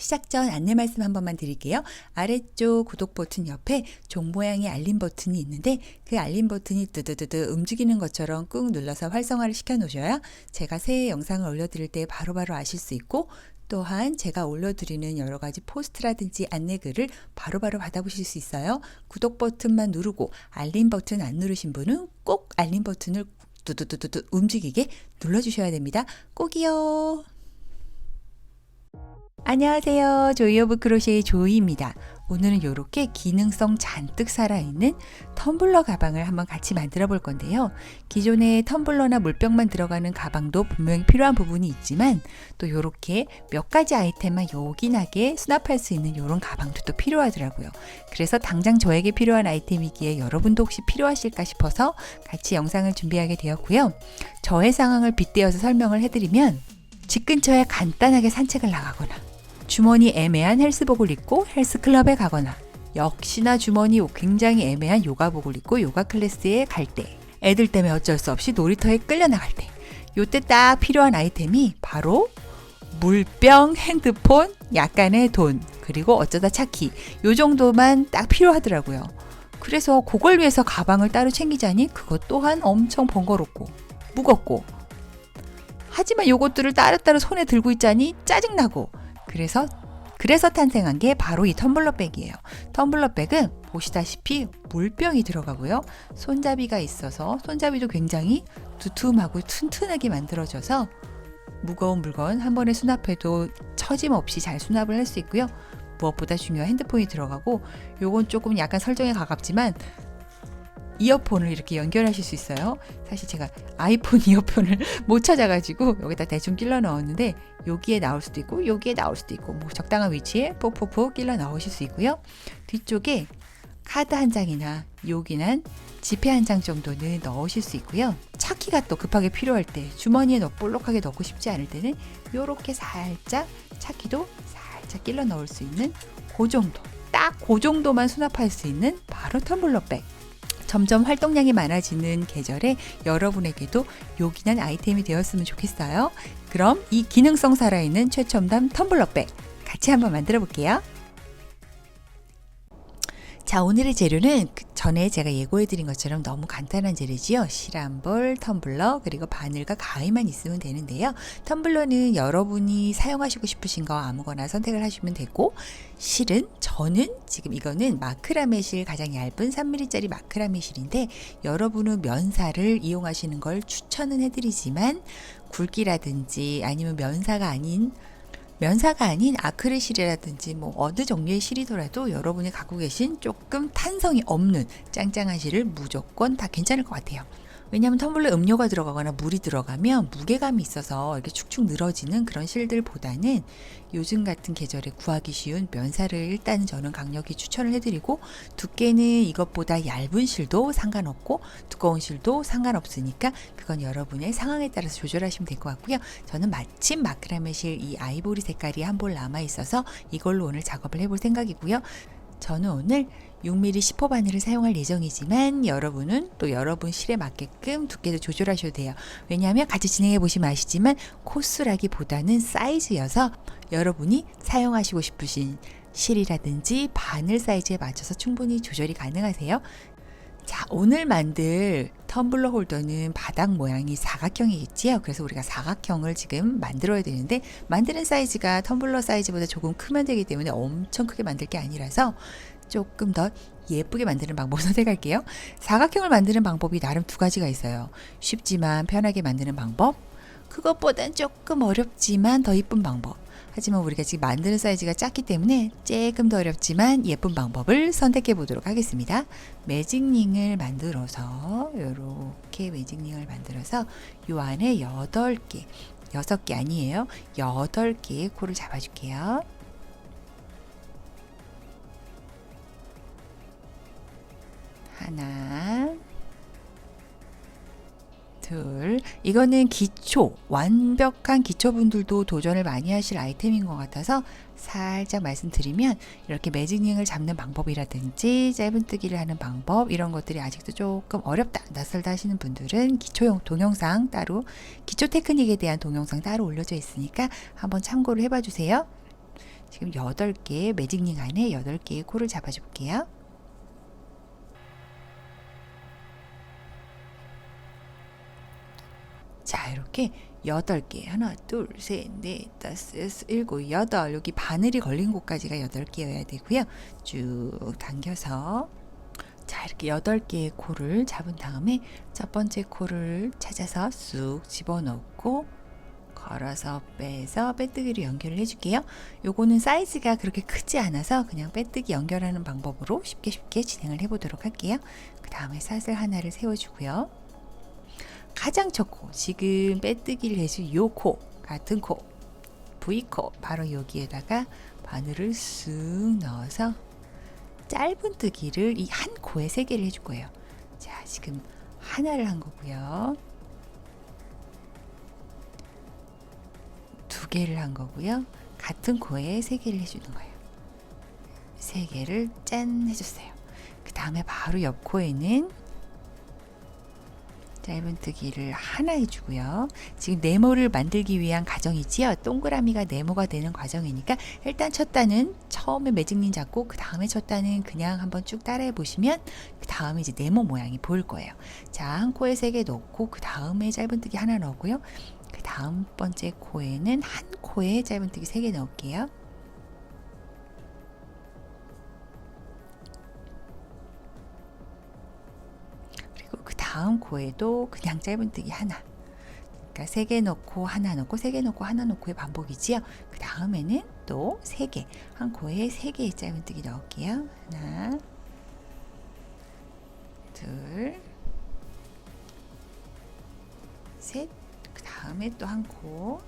시작 전 안내 말씀 한 번만 드릴게요. 아래쪽 구독 버튼 옆에 종 모양의 알림 버튼이 있는데 그 알림 버튼이 뜨드드드 움직이는 것처럼 꾹 눌러서 활성화를 시켜 놓으셔야 제가 새 영상을 올려드릴 때 바로바로 아실 수 있고, 또한 제가 올려드리는 여러 가지 포스트라든지 안내글을 바로바로 받아보실 수 있어요. 구독 버튼만 누르고 알림 버튼 안 누르신 분은 꼭 알림 버튼을 두두두두두 움직이게 눌러주셔야 됩니다. 꼭이요. 안녕하세요. 조이 오브 크로셰의 조이입니다. 오늘은 이렇게 기능성 잔뜩 살아있는 텀블러 가방을 한번 같이 만들어 볼 건데요. 기존에 텀블러나 물병만 들어가는 가방도 분명히 필요한 부분이 있지만 또 이렇게 몇 가지 아이템만 요긴하게 수납할 수 있는 이런 가방도 또 필요하더라고요. 그래서 당장 저에게 필요한 아이템이기에 여러분도 혹시 필요하실까 싶어서 같이 영상을 준비하게 되었고요. 저의 상황을 빗대어서 설명을 해드리면 집 근처에 간단하게 산책을 나가거나 주머니 애매한 헬스복을 입고 헬스클럽에 가거나 역시나 주머니 굉장히 애매한 요가복을 입고 요가 클래스에 갈 때, 애들 때문에 어쩔 수 없이 놀이터에 끌려나갈 때, 요때 딱 필요한 아이템이 바로 물병, 핸드폰, 약간의 돈, 그리고 어쩌다 차키, 요 정도만 딱 필요하더라고요. 그래서 그걸 위해서 가방을 따로 챙기자니 그것 또한 엄청 번거롭고 무겁고, 하지만 요것들을 따로따로 손에 들고 있자니 짜증나고, 그래서 탄생한 게 바로 이 텀블러백이에요. 텀블러백은 보시다시피 물병이 들어가고요. 손잡이가 있어서 손잡이도 굉장히 두툼하고 튼튼하게 만들어져서 무거운 물건 한 번에 수납해도 처짐 없이 잘 수납을 할 수 있고요. 무엇보다 중요한 핸드폰이 들어가고, 요건 조금 약간 설정에 가깝지만 이어폰을 이렇게 연결하실 수 있어요. 사실 제가 아이폰 이어폰을 못 찾아가지고 여기다 대충 끼려 넣었는데 여기에 나올 수도 있고 여기에 나올 수도 있고, 뭐 적당한 위치에 푹푹푹 끼려 넣으실 수 있고요. 뒤쪽에 카드 한 장이나 요긴한 지폐 한 장 정도는 넣으실 수 있고요. 차키가 또 급하게 필요할 때, 주머니에 볼록하게 넣고 싶지 않을 때는 요렇게 살짝 차키도 살짝 끼려 넣을 수 있는 그 정도, 딱 그 정도만 수납할 수 있는 바로 텀블러백. 점점 활동량이 많아지는 계절에 여러분에게도 요긴한 아이템이 되었으면 좋겠어요. 그럼 이 기능성 살아있는 최첨단 텀블러백 같이 한번 만들어 볼게요. 자, 오늘의 재료는 전에 제가 예고해 드린 것처럼 너무 간단한 재료지요. 실한볼, 텀블러, 그리고 바늘과 가위만 있으면 되는데요. 텀블러는 여러분이 사용하시고 싶으신 거 아무거나 선택을 하시면 되고, 실은 저는 지금 이거는 마크라메 실, 가장 얇은 3mm짜리 마크라메 실인데 여러분은 면사를 이용하시는 걸 추천은 해드리지만 굵기라든지 아니면 면사가 아닌 아크릴 실이라든지 뭐 어느 종류의 실이더라도 여러분이 갖고 계신 조금 탄성이 없는 짱짱한 실을 무조건 다 괜찮을 것 같아요. 왜냐하면 텀블러에 음료가 들어가거나 물이 들어가면 무게감이 있어서 이렇게 축축 늘어지는 그런 실들보다는 요즘 같은 계절에 구하기 쉬운 면사를 일단은 저는 강력히 추천을 해드리고, 두께는 이것보다 얇은 실도 상관없고 두꺼운 실도 상관없으니까 그건 여러분의 상황에 따라서 조절하시면 될 것 같고요. 저는 마침 마크라메 실 이 아이보리 색깔이 한 볼 남아 있어서 이걸로 오늘 작업을 해볼 생각이고요. 저는 오늘 6mm 10호 바늘을 사용할 예정이지만 여러분은 또 여러분 실에 맞게끔 두께도 조절하셔도 돼요. 왜냐하면 같이 진행해 보시면 아시지만 코스라기보다는 사이즈여서 여러분이 사용하시고 싶으신 실이라든지 바늘 사이즈에 맞춰서 충분히 조절이 가능하세요. 자, 오늘 만들 텀블러 홀더는 바닥 모양이 사각형이겠지요. 그래서 우리가 사각형을 지금 만들어야 되는데 만드는 사이즈가 텀블러 사이즈보다 조금 크면 되기 때문에 엄청 크게 만들 게 아니라서 조금 더 예쁘게 만드는 방법을 선택할게요. 사각형을 만드는 방법이 나름 두 가지가 있어요. 쉽지만 편하게 만드는 방법, 그것보단 조금 어렵지만 더 예쁜 방법. 하지만 우리가 지금 만드는 사이즈가 작기 때문에 조금 더 어렵지만 예쁜 방법을 선택해 보도록 하겠습니다. 매직링을 만들어서 이렇게 매직링을 만들어서 요 안에 8개, 6개 아니에요. 8개의 코를 잡아줄게요. 하나, 둘, 이거는 완벽한 기초분들도 도전을 많이 하실 아이템인 것 같아서 살짝 말씀드리면, 이렇게 매직링을 잡는 방법이라든지 짧은뜨기를 하는 방법, 이런 것들이 아직도 조금 어렵다, 낯설다 하시는 분들은 기초용 동영상 따로, 기초 테크닉에 대한 동영상 따로 올려져 있으니까 한번 참고를 해봐 주세요. 지금 8개의 매직링 안에 8개의 코를 잡아줄게요. 자, 이렇게 8개. 하나, 둘, 셋, 넷, 다섯, 여섯, 일곱, 여덟. 여기 바늘이 걸린 곳까지가 8개여야 되고요. 쭉 당겨서 자, 이렇게 8개의 코를 잡은 다음에 첫 번째 코를 찾아서 쑥 집어넣고 걸어서 빼서 빼뜨기로 연결을 해줄게요. 요거는 사이즈가 그렇게 크지 않아서 그냥 빼뜨기 연결하는 방법으로 쉽게 진행을 해보도록 할게요. 그 다음에 사슬 하나를 세워주고요. 가장 첫 코, 지금 빼뜨기를 해준 요 코, 같은 코, V코, 바로 여기에다가 바늘을 쓱 넣어서 짧은뜨기를 이 한 코에 3개를 해줄 거예요. 자, 지금 하나를 한 거고요. 2개를 한 거고요. 같은 코에 3개를 해주는 거예요. 3개를 짠 해줬어요. 그 다음에 바로 옆 코에는 짧은뜨기를 하나 해주고요. 지금 네모를 만들기 위한 과정이지요. 동그라미가 네모가 되는 과정이니까 일단 첫 단은 처음에 매직링 잡고 그 다음에 첫 단은 그냥 한번 쭉 따라해 보시면 그 다음에 이제 네모 모양이 보일 거예요. 자, 한 코에 3개 넣고 그 다음에 짧은뜨기 하나 넣고요. 그 다음 번째 코에는 한 코에 짧은뜨기 3개 넣을게요. 다음 코에도 그냥 짧은뜨기 하나. 그러니까 3개 넣고 하나 넣고 3개 넣고 하나 넣고의 반복이지요. 그 다음에는 또 3개. 한 코에 3개의 짧은뜨기 넣을게요. 하나, 둘, 셋. 그 다음에 또 한 코.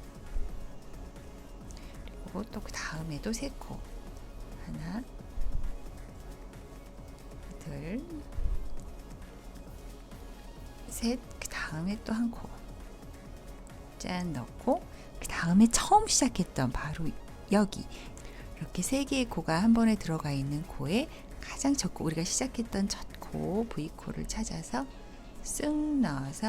그리고 또 그 다음에도 3코. 하나, 둘, 셋. 그 다음에 또 한 코 짠 넣고 그 다음에 처음 시작했던 바로 여기 이렇게 3개의 코가 한 번에 들어가 있는 코에 가장 첫 코, 우리가 시작했던 첫 코 V코를 찾아서 쓱 넣어서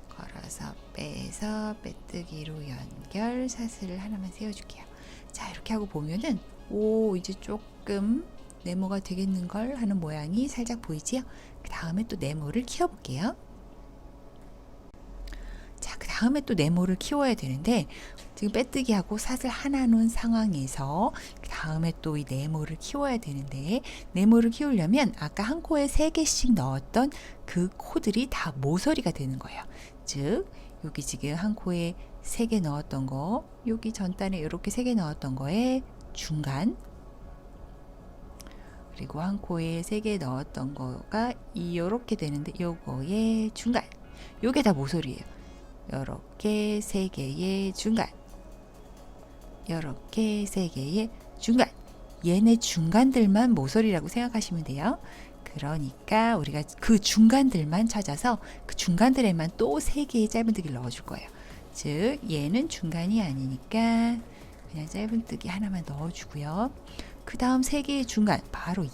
걸어서 빼서 빼뜨기로 연결, 사슬을 하나만 세워줄게요. 자, 이렇게 하고 보면은 오, 이제 조금 네모가 되겠는걸 하는 모양이 살짝 보이지요? 그 다음에 또 네모를 키워볼게요. 자, 그 다음에 또 네모를 키워야 되는데 지금 빼뜨기하고 사슬 하나 놓은 상황에서 그 다음에 또 이 네모를 키워야 되는데 네모를 키우려면 아까 한 코에 3개씩 넣었던 그 코들이 다 모서리가 되는 거예요. 즉 여기 지금 한 코에 3개 넣었던 거, 여기 전단에 이렇게 3개 넣었던 거에 중간, 그리고 한 코에 3개 넣었던 거가 이렇게 되는데 요거의 중간, 요게 다 모서리예요. 요렇게 3개의 중간, 요렇게 3개의 중간, 얘네 중간들만 모서리라고 생각하시면 돼요. 그러니까 우리가 그 중간들만 찾아서 그 중간들에만 또 3개의 짧은뜨기를 넣어줄 거예요. 즉 얘는 중간이 아니니까 그냥 짧은뜨기 하나만 넣어주고요. 그 다음 3개의 중간, 바로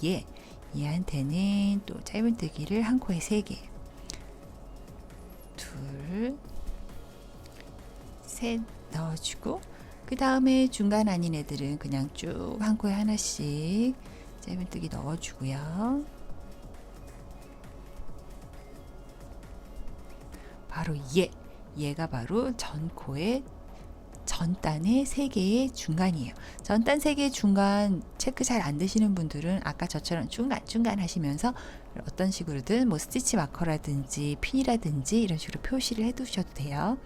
얘한테는 또 짧은뜨기를 한 코에 3개, 둘, 셋 넣어주고 그 다음에 중간 아닌 애들은 그냥 쭉 한 코에 하나씩 짧은뜨기 넣어주고요. 바로 얘가 바로 전 코의 전단의 3개의 중간이에요. 전단 3개의 중간 체크 잘 안 되시는 분들은 아까 저처럼 중간 하시면서 어떤 식으로든 뭐 스티치 마커라든지 핀이라든지 이런 식으로 표시를 해 두셔도 돼요.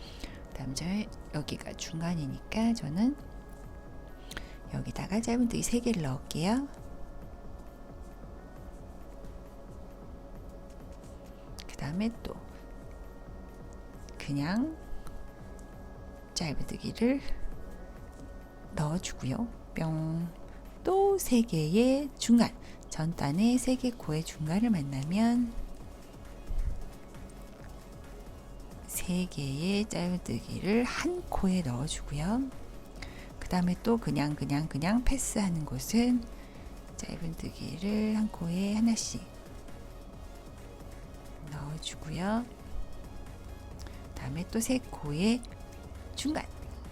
다음 여기가 중간이니까 저는 여기다가 짧은뜨기 3개를 넣을게요. 그 다음에 또 그냥 짧은뜨기를 넣어주고요. 뿅. 또 3개의 중간, 전단의 3개 코의 중간을 만나면 3개의 짧은뜨기를 한 코에 넣어주고요. 그 다음에 또 그냥 패스하는 곳은 짧은뜨기를 한 코에 하나씩 넣어주고요. 그 다음에 또 3코의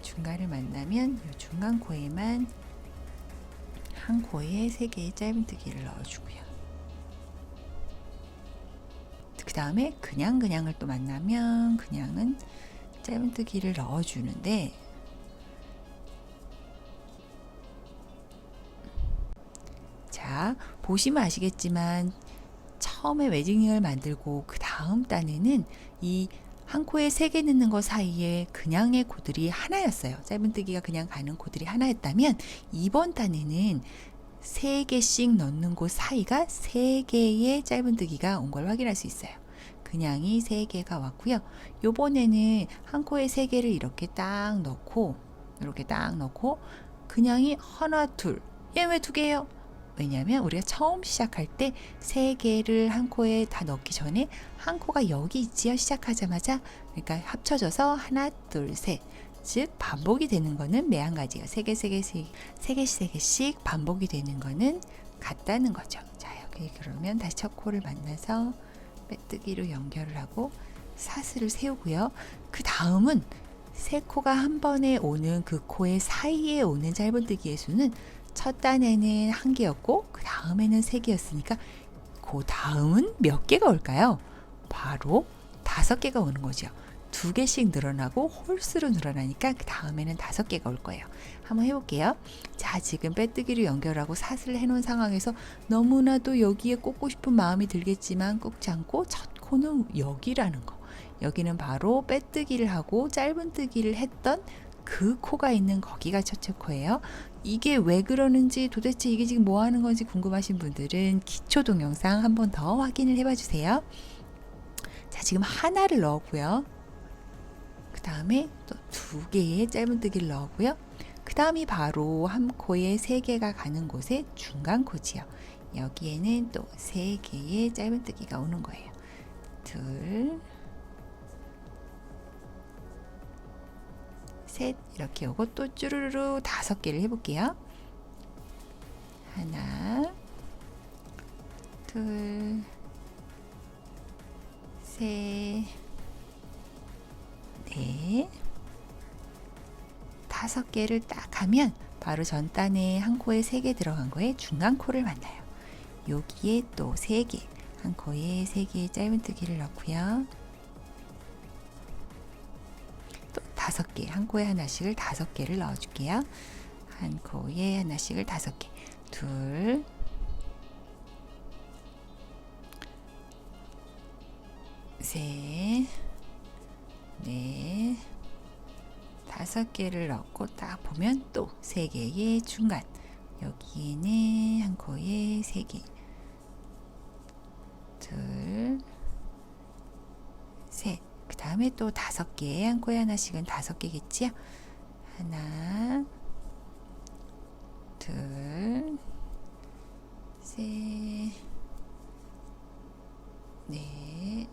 중간을 만나면 이 중간 코에만 한 코에 3개의 짧은뜨기를 넣어주고요. 그 다음에 그냥을 또 만나면 그냥은 짧은뜨기를 넣어주는데, 자, 보시면 아시겠지만 처음에 웨딩링을 만들고 그 다음 단에는 이 한 코에 3개 넣는 거 사이에 그냥의 코들이 하나였어요. 짧은뜨기가 그냥 가는 코들이 하나였다면 이번 단에는 3개씩 넣는 곳 사이가 3개의 짧은뜨기가 온 걸 확인할 수 있어요. 그냥이 3개가 왔고요. 요번에는 한 코에 3개를 이렇게 딱 넣고 그냥이 하나, 둘. 얘 왜 2개예요? 왜냐하면 우리가 처음 시작할 때 3개를 한 코에 다 넣기 전에 한 코가 여기 있지요. 시작하자마자. 그러니까 합쳐져서 하나, 둘, 셋. 즉 반복이 되는 거는 매 한 가지가 3개씩 반복이 되는 거는 같다는 거죠. 자, 여기 그러면 다시 첫 코를 만나서 빼뜨기로 연결을 하고 사슬을 세우고요. 그 다음은 3코가 한 번에 오는 그 코의 사이에 오는 짧은뜨기의 수는 첫 단에는 1개였고 그 다음에는 3개였으니까 그 다음은 몇 개가 올까요? 바로 5개가 오는 거죠. 2개씩 늘어나고 홀수로 늘어나니까 그 다음에는 5개가 올 거예요. 한번 해볼게요. 자, 지금 빼뜨기로 연결하고 사슬을 해놓은 상황에서 너무나도 여기에 꽂고 싶은 마음이 들겠지만 꽂지 않고 첫 코는 여기라는 거. 여기는 바로 빼뜨기를 하고 짧은뜨기를 했던 그 코가 있는 거기가 첫째 코예요. 이게 왜 그러는지, 도대체 이게 지금 뭐 하는 건지 궁금하신 분들은 기초 동영상 한 번 더 확인을 해봐 주세요. 자, 지금 하나를 넣었고요. 그 다음에 또 2개의 짧은뜨기를 넣었고요. 그 다음이 바로 한 코에 3개가 가는 곳의 중간 코지요. 여기에는 또 3개의 짧은뜨기가 오는 거예요. 둘, 셋, 이렇게 오고 또 쭈루루루 5개를 해볼게요. 하나, 둘, 셋, 넷, 5개를 딱 하면 바로 전 단에 한 코에 3개 들어간 거에 중간 코를 만나요. 여기에 또 3개, 한 코에 3개의 짧은뜨기를 넣고요. 또 5개, 한 코에 하나씩을 5개를 넣어줄게요. 한 코에 하나씩을 5개. 둘, 셋, 넷, 5개를 넣고 딱 보면 또 3개의 중간. 여기에는 한 코에 3개. 둘, 셋. 그 다음에 또 5개. 한 코에 하나씩은 5개겠지요? 하나, 둘, 셋, 넷,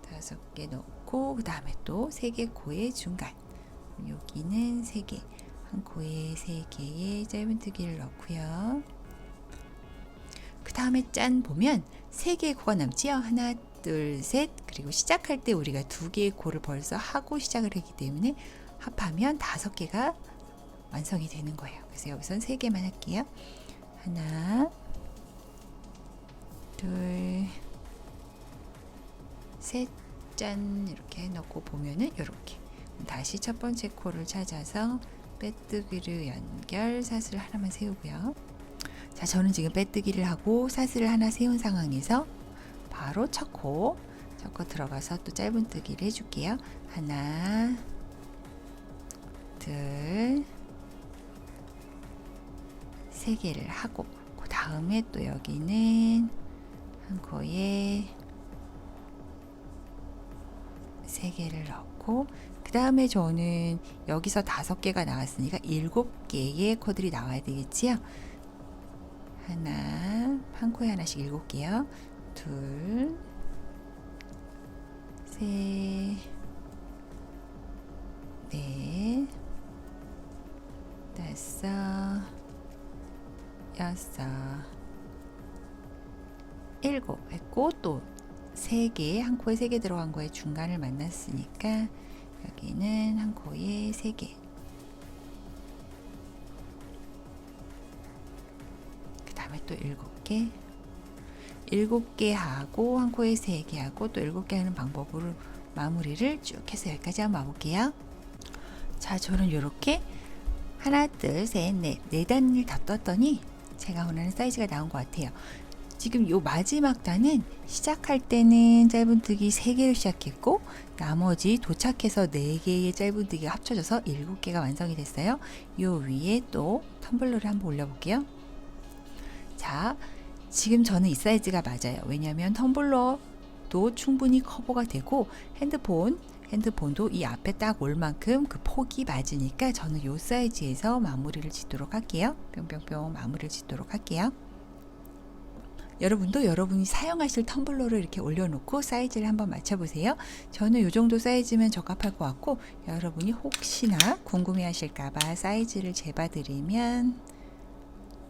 5개 넣고 그 다음에 또 3개 코의 중간. 여기는 3개. 한 코에 3개의 짧은뜨기를 넣고요. 그 다음에 짠 보면 3개의 코가 남지요. 하나, 둘, 셋. 그리고 시작할 때 우리가 2개의 코를 벌써 하고 시작을 했기 때문에 합하면 5개가 완성이 되는 거예요. 그래서 여기선 3개만 할게요. 하나, 둘, 셋, 짠. 이렇게 넣고 보면은 이렇게 다시 첫 번째 코를 찾아서 빼뜨기를 연결, 사슬 하나만 세우고요. 자, 저는 지금 빼뜨기를 하고 사슬을 하나 세운 상황에서 바로 첫 코 들어가서 또 짧은뜨기를 해줄게요. 하나, 둘, 3개를 하고 그 다음에 또 여기는 한 코에 3개를 넣고 그 다음에 저는 여기서 5개가 나왔으니까 7개의 코들이 나와야 되겠지요. 하나, 한 코에 하나씩 7개요. 둘, 셋, 넷, 5, 6, 7 했고 또 3개, 한 코에 3개 들어간 거에 중간을 만났으니까 여기는 한 코에 3개. 그 다음에 또 7개. 7개 하고 한 코에 3개 하고 또 7개 하는 방법으로 마무리를 쭉 해서 여기까지 한번 와볼게요. 자, 저는 이렇게 하나, 둘, 셋, 넷, 4단을 더 떴더니 제가 원하는 사이즈가 나온 것 같아요. 지금 요 마지막 단은 시작할 때는 짧은뜨기 3개를 시작했고 나머지 도착해서 4개의 짧은뜨기가 합쳐져서 7개가 완성이 됐어요. 요 위에 또 텀블러를 한번 올려볼게요. 자, 지금 저는 이 사이즈가 맞아요. 왜냐하면 텀블러도 충분히 커버가 되고 핸드폰도 이 앞에 딱 올 만큼 그 폭이 맞으니까 저는 이 사이즈에서 마무리를 짓도록 할게요. 뿅뿅뿅 마무리를 짓도록 할게요. 여러분도 여러분이 사용하실 텀블러를 이렇게 올려놓고 사이즈를 한번 맞춰보세요. 저는 이 정도 사이즈면 적합할 것 같고 여러분이 혹시나 궁금해 하실까봐 사이즈를 재봐드리면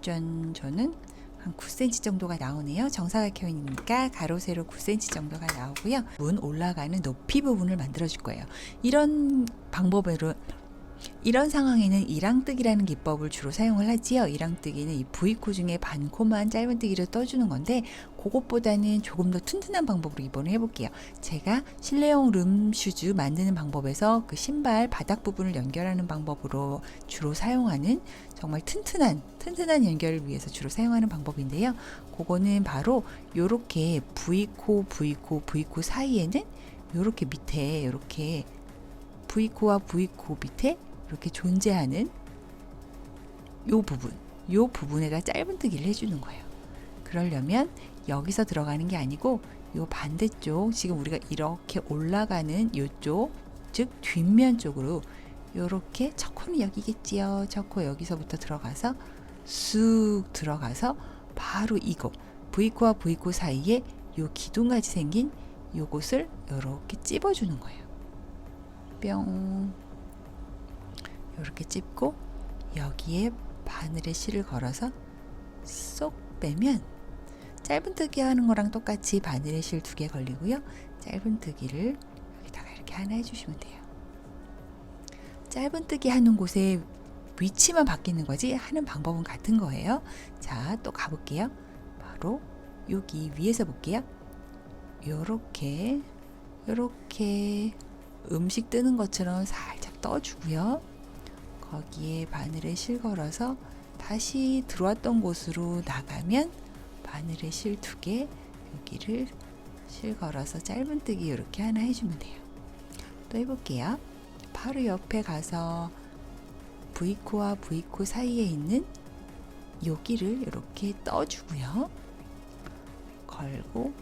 짠, 저는 한 9cm 정도가 나오네요. 정사각형이니까 가로 세로 9cm 정도가 나오고요. 문 올라가는 높이 부분을 만들어 줄 거예요. 이런 방법으로 이런 상황에는 이랑뜨기라는 기법을 주로 사용을 하지요. 이랑뜨기는 이 V코 중에 반코만 짧은뜨기를 떠주는 건데 그것보다는 조금 더 튼튼한 방법으로 이번에 해볼게요. 제가 실내용 룸슈즈 만드는 방법에서 그 신발 바닥 부분을 연결하는 방법으로 주로 사용하는 정말 튼튼한 연결을 위해서 주로 사용하는 방법인데요. 그거는 바로 요렇게 V코 사이에는 요렇게 밑에 요렇게 V코와 V코 밑에 이렇게 존재하는 요 부분에다 짧은뜨기를 해주는 거예요. 그러려면 여기서 들어가는 게 아니고 요 반대쪽, 지금 우리가 이렇게 올라가는 요쪽, 즉 뒷면 쪽으로 요렇게 첫 코는 여기겠지요. 첫 코 여기서부터 들어가서 쑥 들어가서 바로 이거 V코와 V코 사이에 요 기둥같이 생긴 요곳을 요렇게 찝어주는 거예요. 뿅. 이렇게 찝고 여기에 바늘에 실을 걸어서 쏙 빼면 짧은뜨기 하는 거랑 똑같이 바늘에 실 2개 걸리고요. 짧은뜨기를 여기다가 이렇게 하나 해주시면 돼요. 짧은뜨기 하는 곳에 위치만 바뀌는 거지 하는 방법은 같은 거예요. 자, 또 가볼게요. 바로 여기 위에서 볼게요. 요렇게 음식 뜨는 것처럼 살짝 떠주고요. 거기에 바늘에 실 걸어서 다시 들어왔던 곳으로 나가면 바늘에 실 2개 여기를 실 걸어서 짧은뜨기 이렇게 하나 해주면 돼요. 또 해볼게요. 바로 옆에 가서 V코와 V코 사이에 있는 여기를 이렇게 떠주고요. 걸고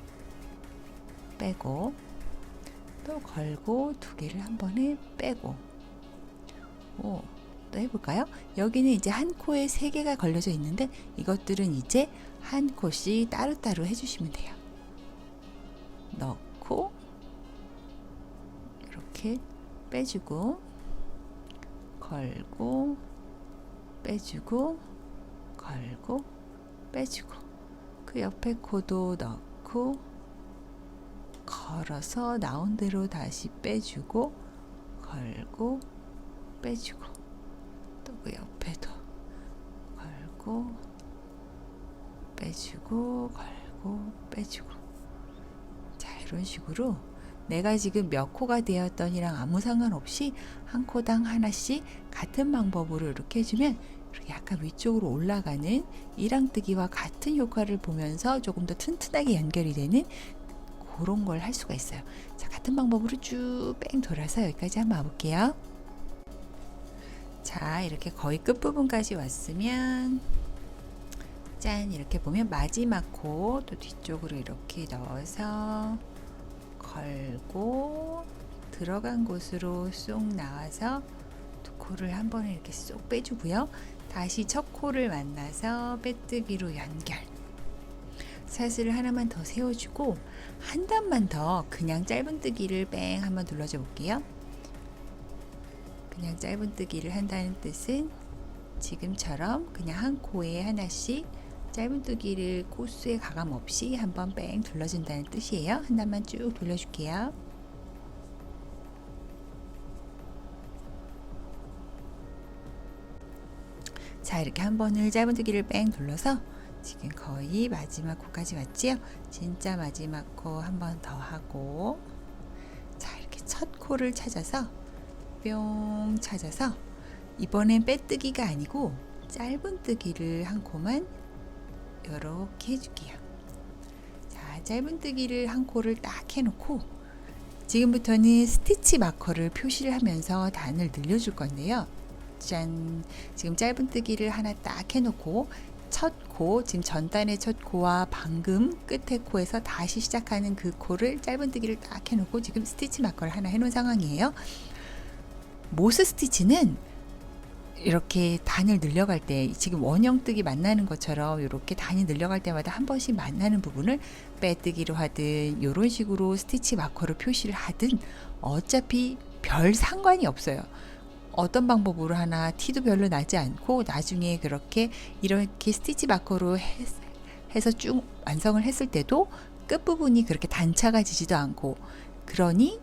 빼고 또 걸고 2개를 한 번에 빼고 또 해볼까요? 여기는 이제 한 코에 3개가 걸려져 있는데 이것들은 이제 한 코씩 따로따로 해주시면 돼요. 넣고 이렇게 빼주고 걸고 빼주고 걸고 빼주고 그 옆에 코도 넣고 걸어서 나온 대로 다시 빼주고 걸고 빼주고 또 그 옆에도 걸고 빼주고 걸고 빼주고 자, 이런 식으로 내가 지금 몇 코가 되었더니랑 아무 상관없이 한 코당 하나씩 같은 방법으로 이렇게 해주면 이렇게 약간 위쪽으로 올라가는 이랑뜨기와 같은 효과를 보면서 조금 더 튼튼하게 연결이 되는 그런 걸 할 수가 있어요. 자, 같은 방법으로 쭉 뺑 돌아서 여기까지 한번 와볼게요. 자, 이렇게 거의 끝부분까지 왔으면 짠, 이렇게 보면 마지막 코 또 뒤쪽으로 이렇게 넣어서 걸고 들어간 곳으로 쏙 나와서 2코를 한 번에 이렇게 쏙 빼주고요. 다시 첫 코를 만나서 빼뜨기로 연결. 사슬을 하나만 더 세워주고 한 단만 더 그냥 짧은뜨기를 뺑 한번 눌러줘 볼게요. 그냥 짧은뜨기를 한다는 뜻은 지금처럼 그냥 한 코에 하나씩 짧은뜨기를 코수에 가감 없이 한번 뺑 둘러준다는 뜻이에요. 한 단만 쭉 돌려줄게요. 자, 이렇게 한 번을 짧은뜨기를 뺑 눌러서 지금 거의 마지막 코까지 왔지요. 진짜 마지막 코 한 번 더 하고, 자, 이렇게 첫 코를 찾아서 뿅 찾아서 이번엔 빼뜨기가 아니고 짧은뜨기를 한 코만 이렇게 해줄게요. 자, 짧은뜨기를 한 코를 딱 해놓고 지금부터는 스티치 마커를 표시를 하면서 단을 늘려줄 건데요. 짠! 지금 짧은뜨기를 하나 딱 해놓고 첫 코, 지금 전단의 첫 코와 방금 끝의 코에서 다시 시작하는 그 코를 짧은뜨기를 딱 해놓고 지금 스티치 마커를 하나 해놓은 상황이에요. 모스 스티치는 이렇게 단을 늘려갈 때 지금 원형뜨기 만나는 것처럼 이렇게 단이 늘려갈 때마다 한 번씩 만나는 부분을 빼뜨기로 하든 이런 식으로 스티치 마커로 표시를 하든 어차피 별 상관이 없어요. 어떤 방법으로 하나 티도 별로 나지 않고 나중에 그렇게 이렇게 스티치 마커로 해서 쭉 완성을 했을 때도 끝부분이 그렇게 단차가 지지도 않고, 그러니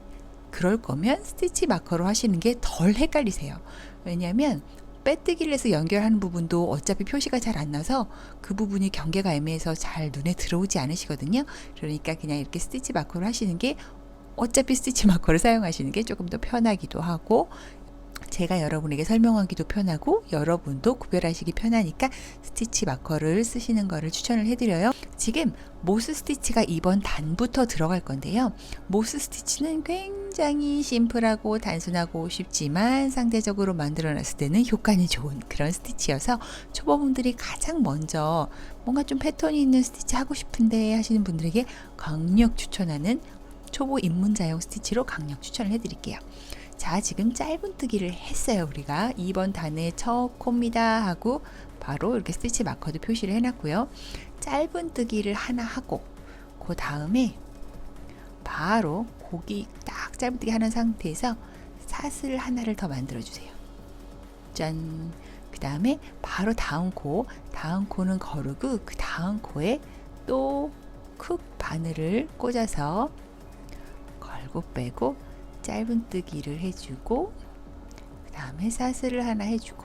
그럴 거면 스티치 마커로 하시는 게 덜 헷갈리세요. 왜냐하면 빼뜨기를 해서 연결하는 부분도 어차피 표시가 잘 안 나서 그 부분이 경계가 애매해서 잘 눈에 들어오지 않으시거든요. 그러니까 그냥 이렇게 스티치 마커로 하시는 게, 어차피 스티치 마커를 사용하시는 게 조금 더 편하기도 하고 제가 여러분에게 설명하기도 편하고 여러분도 구별하시기 편하니까 스티치 마커를 쓰시는 거를 추천을 해드려요. 지금 모스 스티치가 이번 단부터 들어갈 건데요. 모스 스티치는 굉장히 심플하고 단순하고 쉽지만 상대적으로 만들어놨을 때는 효과는 좋은 그런 스티치여서 초보분들이 가장 먼저 뭔가 좀 패턴이 있는 스티치 하고 싶은데 하시는 분들에게 강력 추천하는 초보 입문자용 스티치로 강력 추천을 해드릴게요. 자, 지금 짧은뜨기를 했어요. 우리가 2번 단의 첫 코입니다 하고 바로 이렇게 스티치 마커도 표시를 해놨고요. 짧은뜨기를 하나 하고 그 다음에 바로 고기 딱 짧은뜨기 하는 상태에서 사슬 하나를 더 만들어 주세요. 짠! 그 다음에 바로 다음 코는 거르고 그 다음 코에 또 쿡 바늘을 꽂아서 걸고 빼고 짧은뜨기를 해주고 그 다음에 사슬을 하나 해주고,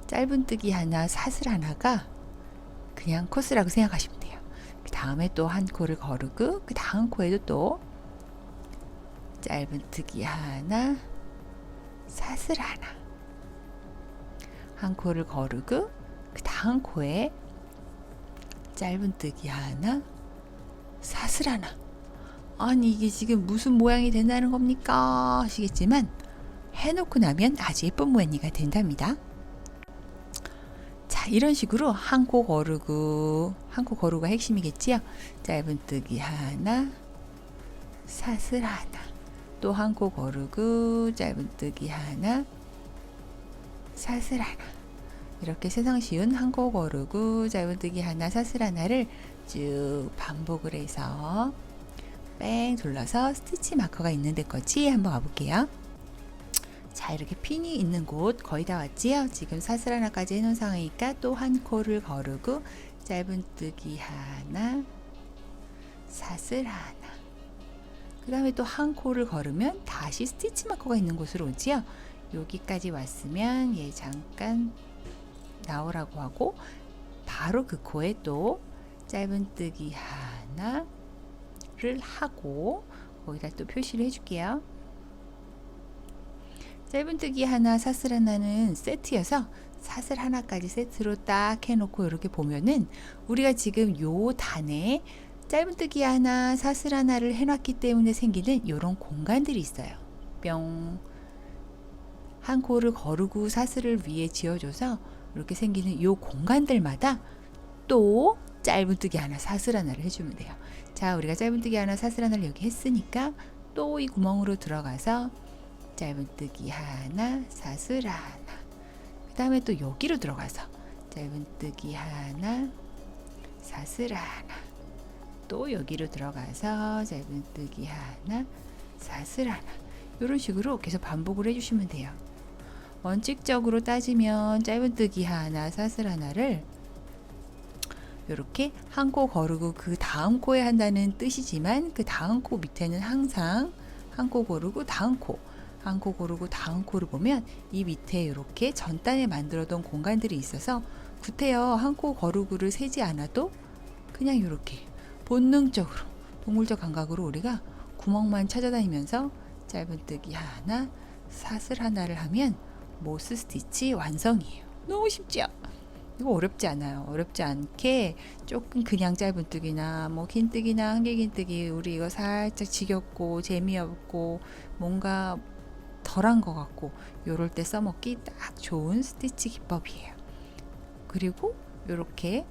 짧은뜨기 하나 사슬 하나가 그냥 코스라고 생각하시면 돼요. 그 다음에 또 한 코를 거르고 그 다음 코에도 또 짧은뜨기 하나 사슬 하나, 한 코를 거르고 그 다음 코에 짧은뜨기 하나 사슬 하나. 아니 이게 지금 무슨 모양이 된다는 겁니까 하시겠지만 해놓고 나면 아주 예쁜 모양이가 된답니다. 자, 이런 식으로 한 코 거르고가 핵심이겠지요. 짧은뜨기 하나 사슬 하나, 또 한 코 거르고 짧은뜨기 하나 사슬 하나, 이렇게 세상 쉬운 한 코 거르고 짧은뜨기 하나 사슬 하나를 쭉 반복을 해서 뺑 둘러서 스티치 마커가 있는 데까지 한번 와볼게요. 자, 이렇게 핀이 있는 곳 거의 다 왔지요. 지금 사슬 하나까지 해놓은 상황이니까 또 한 코를 거르고 짧은뜨기 하나 사슬 하나, 그 다음에 또 한 코를 거르면 다시 스티치 마커가 있는 곳으로 오지요. 여기까지 왔으면 얘 잠깐 나오라고 하고 바로 그 코에 또 짧은뜨기 하나 를 하고 거기다 또 표시를 해줄게요. 짧은뜨기 하나 사슬 하나는 세트여서 사슬 하나까지 세트로 딱 해놓고 이렇게 보면은 우리가 지금 요 단에 짧은뜨기 하나 사슬 하나를 해놨기 때문에 생기는 요런 공간들이 있어요. 뿅, 한 코를 거르고 사슬을 위에 지어줘서 이렇게 생기는 요 공간들마다 또 짧은뜨기 하나 사슬 하나를 해주면 돼요. 자, 우리가 짧은뜨기 하나 사슬 하나를 여기 했으니까 또 이 구멍으로 들어가서 짧은뜨기 하나 사슬 하나, 그 다음에 또 여기로 들어가서 짧은뜨기 하나 사슬 하나, 또 여기로 들어가서 짧은뜨기 하나 사슬 하나, 이런 식으로 계속 반복을 해주시면 돼요. 원칙적으로 따지면 짧은뜨기 하나 사슬 하나를 이렇게 한 코 거르고 그 다음 코에 한다는 뜻이지만 그 다음 코 밑에는 항상 한 코 거르고 다음 코, 한 코 고르고 다음 코를 보면 이 밑에 이렇게 전단에 만들어둔 공간들이 있어서 구태여 한 코 거르고를 세지 않아도 그냥 이렇게 본능적으로 동물적 감각으로 우리가 구멍만 찾아다니면서 짧은뜨기 하나, 사슬 하나를 하면 모스 스티치 완성이에요. 너무 쉽죠? 이거 어렵지 않아요. 어렵지 않게 조금 그냥 짧은뜨기나 뭐 긴뜨기나 한길긴뜨기 우리 이거 살짝 지겹고 재미없고 뭔가 덜한 것 같고 요럴 때 써먹기 딱 좋은 스티치 기법이에요. 그리고 이렇게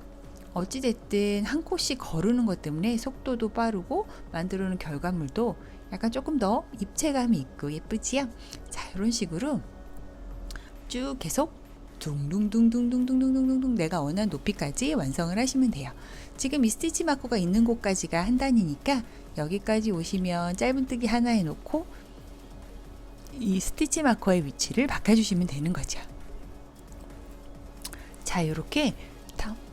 어찌됐든 한 코씩 거르는 것 때문에 속도도 빠르고 만들어놓은 결과물도 약간 조금 더 입체감이 있고 예쁘지요? 자, 이런 식으로 쭉 계속 둥둥둥둥둥둥둥둥둥 내가 원하는 높이까지 완성을 하시면 돼요. 지금 이 스티치 마커가 있는 곳까지가 한 단이니까 여기까지 오시면 짧은뜨기 하나 해놓고 이 스티치 마커의 위치를 바꿔주시면 되는 거죠. 자, 이렇게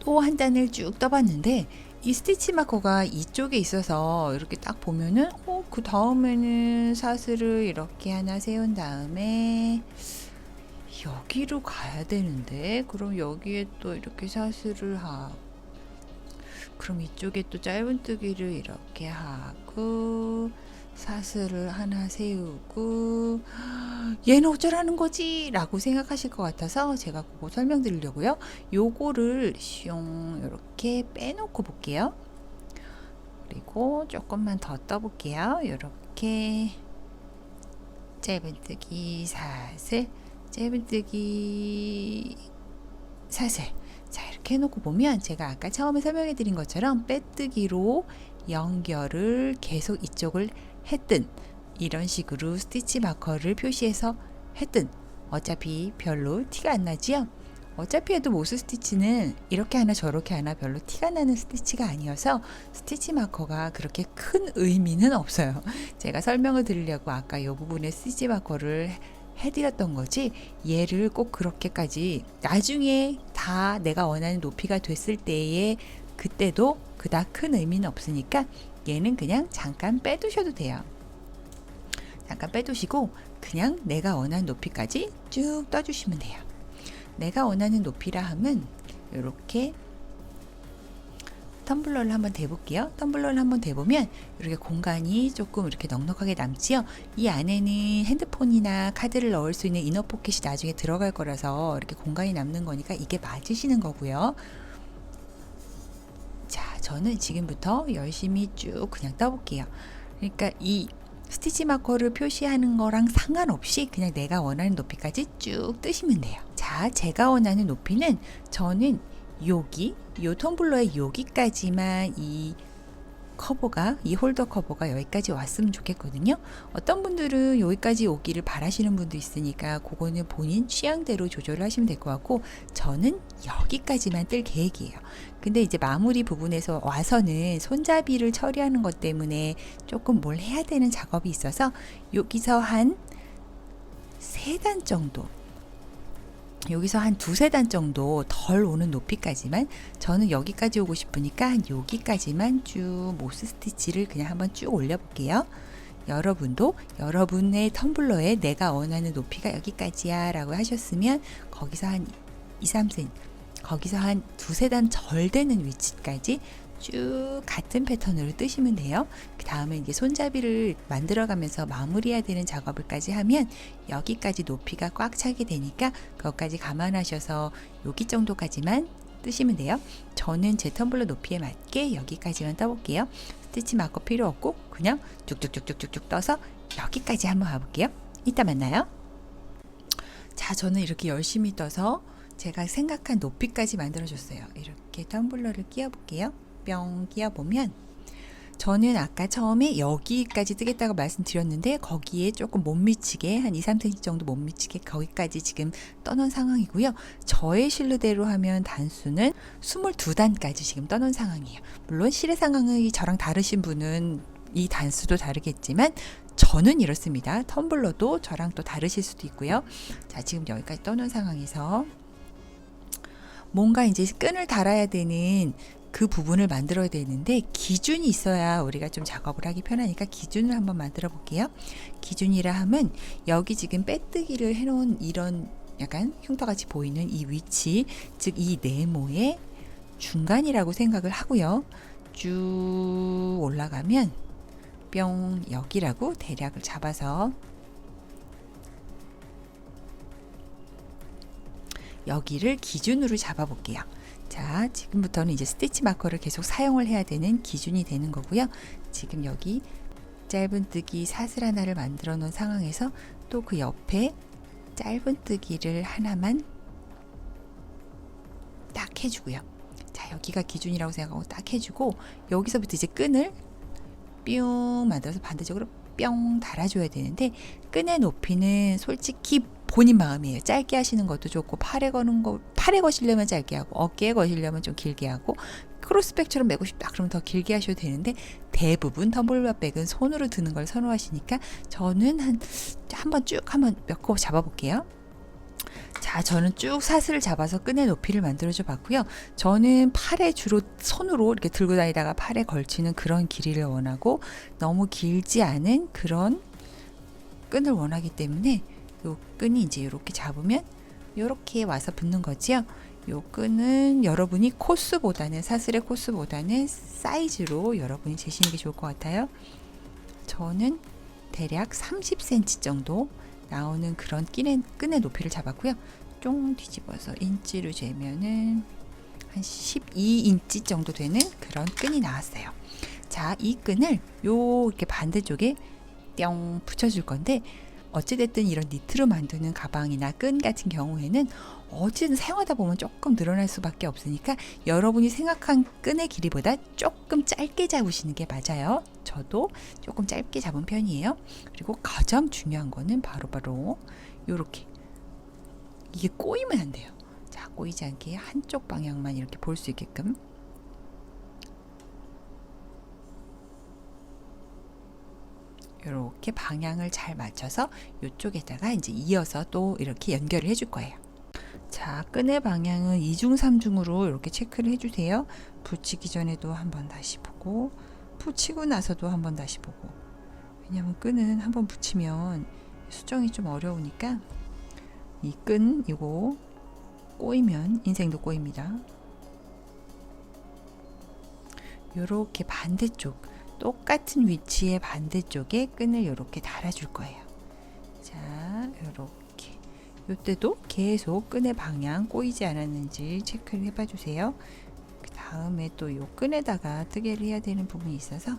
또 한 단을 쭉 떠봤는데 이 스티치 마커가 이쪽에 있어서 이렇게 딱 보면은 그 다음에는 사슬을 이렇게 하나 세운 다음에 여기로 가야 되는데 그럼 여기에 또 이렇게 사슬을 하고 그럼 이쪽에 또 짧은뜨기를 이렇게 하고 사슬을 하나 세우고 얘는 어쩌라는 거지? 라고 생각하실 것 같아서 제가 그거 설명드리려고요. 요거를 슝 이렇게 빼놓고 볼게요. 그리고 조금만 더 떠볼게요. 이렇게 짧은뜨기 사슬 짧은뜨기 사슬 자 이렇게 해놓고 보면 제가 아까 처음에 설명해 드린 것처럼 빼뜨기로 연결을 계속 이쪽을 했든 이런 식으로 스티치 마커를 표시해서 했든 어차피 별로 티가 안 나지요. 어차피 해도 모스 스티치는 이렇게 하나 저렇게 하나 별로 티가 나는 스티치가 아니어서 스티치 마커가 그렇게 큰 의미는 없어요. 제가 설명을 드리려고 아까 이 부분에 스티치 마커를 해드렸던 거지 얘를 꼭 그렇게까지 나중에 다 내가 원하는 높이가 됐을 때에 그때도 그닥 큰 의미는 없으니까 얘는 그냥 잠깐 빼두셔도 돼요. 잠깐 빼두시고 그냥 내가 원하는 높이까지 쭉 떠주시면 돼요. 내가 원하는 높이라 함은 이렇게 텀블러를 한번 대볼게요. 텀블러를 한번 대보면 이렇게 공간이 조금 이렇게 넉넉하게 남지요. 이 안에는 핸드폰이나 카드를 넣을 수 있는 이너 포켓이 나중에 들어갈 거라서 이렇게 공간이 남는 거니까 이게 맞으시는 거고요. 자, 저는 지금부터 열심히 쭉 그냥 떠볼게요. 그러니까 이 스티치 마커를 표시하는 거랑 상관없이 그냥 내가 원하는 높이까지 쭉 뜨시면 돼요. 자, 제가 원하는 높이는 저는 여기 요 텀블러의 여기까지만 이 커버가 이 홀더 커버가 여기까지 왔으면 좋겠거든요. 어떤 분들은 여기까지 오기를 바라시는 분도 있으니까 그거는 본인 취향대로 조절을 하시면 될 것 같고 저는 여기까지만 뜰 계획이에요. 근데 이제 마무리 부분에서 와서는 손잡이를 처리하는 것 때문에 조금 뭘 해야 되는 작업이 있어서 여기서 한 3단 정도 여기서 한 2-3단 정도 덜 오는 높이까지만 저는 여기까지 오고 싶으니까 한 여기까지만 쭉 모스 스티치를 그냥 한번 쭉 올려볼게요. 여러분도 여러분의 텀블러에 내가 원하는 높이가 여기까지야 라고 하셨으면 거기서 한 2-3cm 거기서 한 2-3단 덜 되는 위치까지 쭉 같은 패턴으로 뜨시면 돼요. 그 다음에 이제 손잡이를 만들어가면서 마무리해야 되는 작업을까지 하면 여기까지 높이가 꽉 차게 되니까 그것까지 감안하셔서 여기 정도까지만 뜨시면 돼요. 저는 제 텀블러 높이에 맞게 여기까지만 떠볼게요. 스티치 마커 필요 없고 그냥 쭉쭉쭉쭉쭉 떠서 여기까지 한번 가볼게요. 이따 만나요. 자, 저는 이렇게 열심히 떠서 제가 생각한 높이까지 만들어줬어요. 이렇게 텀블러를 끼워 볼게요. 뿅 끼워보면 저는 아까 처음에 여기까지 뜨겠다고 말씀드렸는데 거기에 조금 못 미치게 한 2-3cm 정도 못 미치게 거기까지 지금 떠놓은 상황이고요. 저의 실루대로 하면 단수는 22단까지 지금 떠놓은 상황이에요. 물론 실의 상황이 저랑 다르신 분은 이 단수도 다르겠지만 저는 이렇습니다. 텀블러도 저랑 또 다르실 수도 있고요. 자, 지금 여기까지 떠놓은 상황에서 뭔가 이제 끈을 달아야 되는 그 부분을 만들어야 되는데 기준이 있어야 우리가 좀 작업을 하기 편하니까 기준을 한번 만들어 볼게요. 기준이라 함은 여기 지금 빼뜨기를 해놓은 이런 약간 흉터같이 보이는 이 위치, 즉 이 네모의 중간이라고 생각을 하고요. 쭉 올라가면 뿅 여기라고 대략을 잡아서 여기를 기준으로 잡아 볼게요. 자, 지금부터는 이제 스티치 마커를 계속 사용을 해야 되는 기준이 되는 거고요. 지금 여기 짧은뜨기 사슬 하나를 만들어 놓은 상황에서 또 그 옆에 짧은뜨기를 하나만 딱 해주고요. 자, 여기가 기준이라고 생각하고 딱 해주고 여기서부터 이제 끈을 뿅 만들어서 반대쪽으로 뿅 달아줘야 되는데 끈의 높이는 솔직히 본인 마음이에요. 짧게 하시는 것도 좋고 팔에 거시려면 짧게 하고 어깨에 거시려면 좀 길게 하고 크로스백처럼 메고 싶다 그러면 더 길게 하셔도 되는데 대부분 텀블러 백은 손으로 드는 걸 선호하시니까 저는 한번 몇 코 잡아볼게요. 자, 저는 쭉 사슬을 잡아서 끈의 높이를 만들어줘 봤고요. 저는 팔에 주로 손으로 이렇게 들고 다니다가 팔에 걸치는 그런 길이를 원하고 너무 길지 않은 그런 끈을 원하기 때문에 요 끈이 이제 이렇게 잡으면 이렇게 와서 붙는 거지요. 요 끈은 여러분이 코스보다는 사슬의 코스보다는 사이즈로 여러분이 재시는 게 좋을 것 같아요. 저는 대략 30cm 정도 나오는 그런 끈의 높이를 잡았고요. 쫑 뒤집어서 인치로 재면은 한 12인치 정도 되는 그런 끈이 나왔어요. 자, 이 끈을 이렇게 반대쪽에 뿅 붙여줄 건데 어찌됐든 이런 니트로 만드는 가방이나 끈 같은 경우에는 어찌든 사용하다 보면 조금 늘어날 수밖에 없으니까 여러분이 생각한 끈의 길이보다 조금 짧게 잡으시는 게 맞아요. 저도 조금 짧게 잡은 편이에요. 그리고 가장 중요한 거는 바로 요렇게 이게 꼬이면 안 돼요. 자, 꼬이지 않게 한쪽 방향만 이렇게 볼 수 있게끔 이렇게 방향을 잘 맞춰서 이쪽에다가 이제 이어서 또 이렇게 연결을 해줄 거예요. 자, 끈의 방향은 2중 3중으로 이렇게 체크를 해주세요. 붙이기 전에도 한번 다시 보고 붙이고 나서도 한번 다시 보고. 왜냐면 끈은 한번 붙이면 수정이 좀 어려우니까 이 끈 이거 꼬이면 인생도 꼬입니다. 요렇게 반대쪽 똑같은 위치의 반대쪽에 끈을 이렇게 달아줄 거예요. 자, 이렇게 이때도 계속 끈의 방향 꼬이지 않았는지 체크를 해봐 주세요. 그 다음에 또 이 끈에다가 뜨개를 해야 되는 부분이 있어서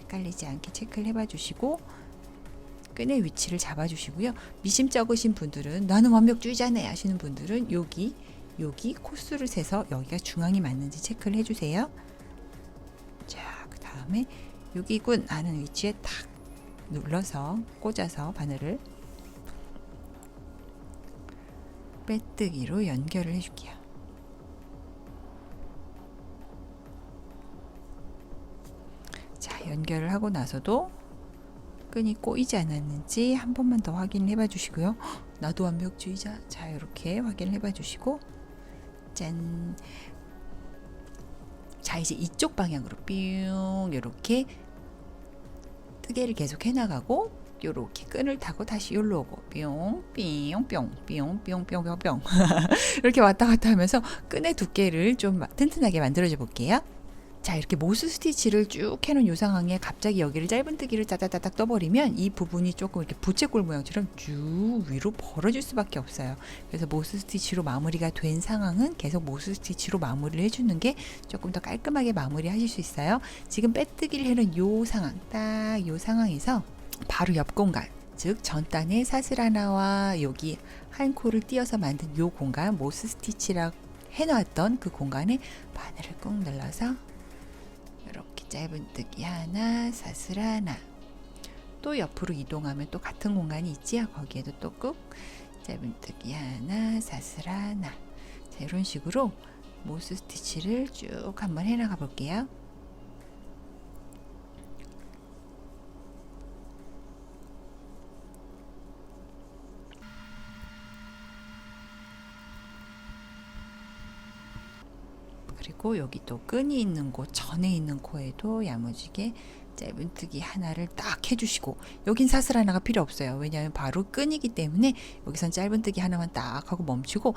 헷갈리지 않게 체크를 해봐 주시고 끈의 위치를 잡아 주시고요. 미심 적으신 분들은 나는 완벽주의자네 하시는 분들은 여기 코스를 세서 여기가 중앙이 맞는지 체크를 해 주세요. 자, 그 다음에 여기군 하는 위치에 탁 눌러서 꽂아서 바늘을 빼뜨기로 연결을 해줄게요. 자, 연결을 하고 나서도 끈이 꼬이지 않았는지 한 번만 더 확인을 해봐 주시고요. 나도 완벽주의자. 자, 이렇게 확인을 해봐 주시고 짠. 자, 이제 이쪽 방향으로 뿅 이렇게 뜨개를 계속 해나가고 요렇게 끈을 타고 다시 여기로 오고 뿅뿅뿅뿅뿅뿅뿅뿅 이렇게 왔다 갔다 하면서 끈의 두께를 좀 튼튼하게 만들어줘 볼게요. 자, 이렇게 모스 스티치를 쭉 해놓은 요 상황에 갑자기 여기를 짧은뜨기를 따다다닥 떠버리면 이 부분이 조금 이렇게 부채꼴 모양처럼 쭉 위로 벌어질 수밖에 없어요. 그래서 모스 스티치로 마무리가 된 상황은 계속 모스 스티치로 마무리를 해주는 게 조금 더 깔끔하게 마무리 하실 수 있어요. 지금 빼뜨기를 해놓은 요 상황, 딱 요 상황에서 바로 옆 공간, 즉 전단에 사슬 하나와 여기 한 코를 띄어서 만든 요 공간, 모스 스티치라고 해놨던 그 공간에 바늘을 꾹 눌러서 이렇게 짧은뜨기 하나, 사슬 하나. 또 옆으로 이동하면 또 같은 공간이 있지요. 거기에도 또 꾹 짧은뜨기 하나, 사슬 하나. 자, 이런 식으로 모스 스티치를 쭉 한번 해나가 볼게요. 그리고 여기 또 끈이 있는 곳, 전에 있는 코에도 야무지게 짧은뜨기 하나를 딱 해주시고, 여긴 사슬 하나가 필요 없어요. 왜냐하면 바로 끈이기 때문에 여기선 짧은뜨기 하나만 딱 하고 멈추고,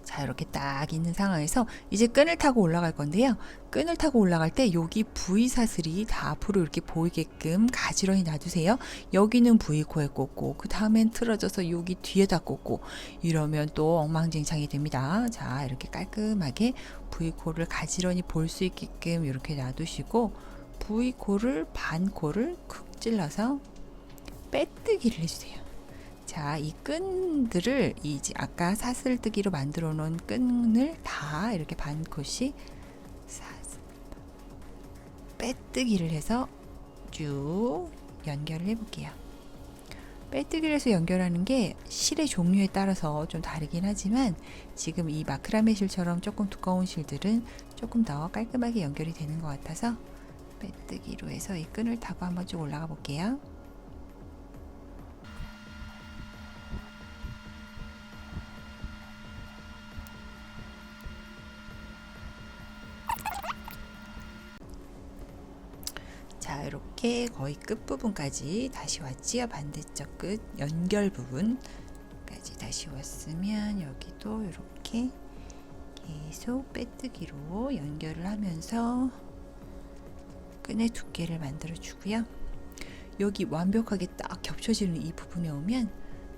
자, 이렇게 딱 있는 상황에서 이제 끈을 타고 올라갈 건데요. 끈을 타고 올라갈 때 여기 V 사슬이 다 앞으로 이렇게 보이게끔 가지런히 놔두세요. 여기는 V 코에 꽂고, 그 다음엔 틀어져서 여기 뒤에다 꽂고, 이러면 또 엉망진창이 됩니다. 자, 이렇게 깔끔하게 V 코를 가지런히 볼 수 있게끔 이렇게 놔두시고, V 코를 반 코를 쿡 찔러서 빼뜨기를 해주세요. 자, 이 끈들을 이제 아까 사슬뜨기로 만들어 놓은 끈을 다 이렇게 반 컷씩 빼뜨기를 해서 쭉 연결을 해 볼게요. 빼뜨기를 해서 연결하는 게 실의 종류에 따라서 좀 다르긴 하지만, 지금 이 마크라메 실처럼 조금 두꺼운 실들은 조금 더 깔끔하게 연결이 되는 것 같아서 빼뜨기로 해서 이 끈을 타고 한번 쭉 올라가 볼게요. 자, 이렇게 거의 끝부분까지 다시 왔지요. 반대쪽 끝 연결 부분까지 다시 왔으면 여기도 이렇게 계속 빼뜨기로 연결을 하면서 끈의 두께를 만들어 주고요. 여기 완벽하게 딱 겹쳐지는 이 부분에 오면